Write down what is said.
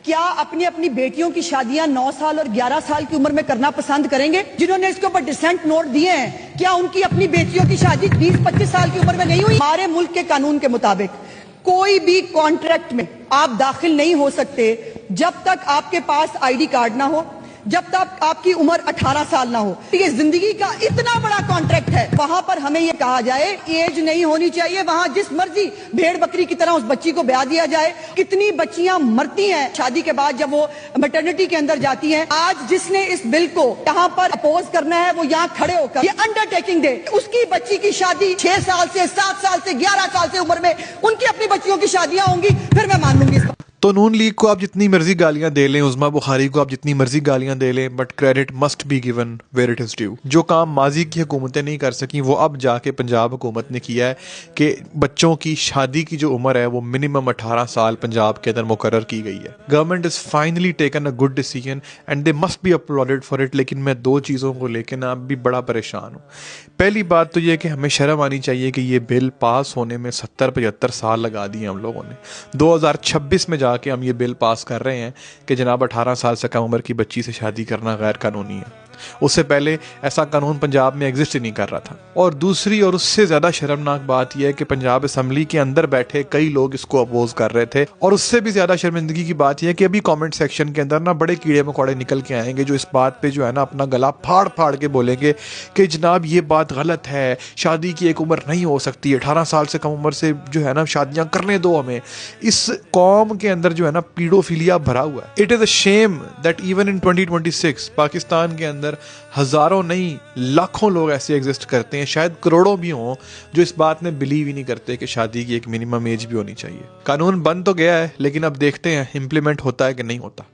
क्या अपनी अपनी बेटियों की शादियां 9 साल और 11 साल की उम्र में करना पसंद करेंगे? जिन्होंने इसके ऊपर डिसेंट नोट दिए हैं, क्या उनकी अपनी बेटियों की शादी 20-25 साल की उम्र में नहीं हुई? हमारे मुल्क के कानून के मुताबिक कोई भी कॉन्ट्रैक्ट में आप दाखिल नहीं हो सकते जब तक आपके पास आईडी कार्ड ना हो, जब तक आपकी उम्र 18 साल ना हो। ये जिंदगी का इतना बड़ा कॉन्ट्रैक्ट है, वहां पर हमें ये कहा जाए एज नहीं होनी चाहिए, वहां जिस मर्जी भेड़ बकरी की तरह उस बच्ची को ब्याह दिया जाए। कितनी बच्चियां मरती हैं शादी के बाद जब वो मैटरनिटी के अंदर जाती हैं। आज जिसने इस बिल को यहाँ पर अपोज करना है वो यहाँ खड़े होकर ये अंडरटेकिंग दे, उसकी बच्ची की शादी 6 साल से 7 साल से 11 साल से उम्र में उनकी अपनी बच्चियों की शादियां होंगी, फिर मैं मान लूंगी इसको। तो नून लीग को आप जितनी मर्जी गालियां दे लें, उज़्मा बुखारी को आप जितनी मर्जी गालियां दे लें, but credit must be given where it is due. जो काम माजी की हुकूमतें नहीं कर सकी वो अब जाके पंजाब हुकूमत ने किया है कि बच्चों की शादी की जो उम्र है वो मिनिमम 18 साल पंजाब के अंदर मुकर्रर की गई है। Government is finally taken a good decision and they must be uploaded for it. लेकिन मैं दो चीज़ों को लेकर ना भी बड़ा परेशान हूँ। पहली बात तो ये कि हमें शर्म आनी चाहिए कि ये बिल पास होने में 70-75 साल लगा दिए हम लोगों ने। 2026 में जाके हम ये बिल पास कर रहे हैं कि जनाब 18 साल से कम उम्र की बच्ची से शादी करना गैर कानूनी है। उससे पहले ऐसा कानून पंजाब में एग्जिस्ट ही नहीं कर रहा था। और दूसरी और उससे ज़्यादा शर्मनाक बात यह है कि पंजाब असम्बली के अंदर बैठे कई लोग इसको अपोज कर रहे थे। और उससे भी ज़्यादा शर्मिंदगी की बात यह है कि अभी कमेंट सेक्शन के अंदर ना बड़े कीड़े मकोड़े निकल के आएंगे जो इस बात पे जो है ना अपना गला फाड़ फाड़ के बोलेंगे कि जनाब ये बात गलत है, शादी की एक उम्र नहीं हो सकती, 18 साल से कम उम्र से जो है ना शादियाँ करने दो हमें। इस कौम के अंदर जो है ना पीडोफिलिया भरा हुआ है। It is a shame that even in 2026 Pakistan के अंदर हजारों नहीं लाखों लोग ऐसे एग्जिस्ट करते हैं, शायद करोड़ों भी हों, जो इस बात में बिलीव ही नहीं करते कि शादी की एक मिनिमम एज भी होनी चाहिए। कानून बन तो गया है, लेकिन अब देखते हैं इम्प्लीमेंट होता है कि नहीं होता।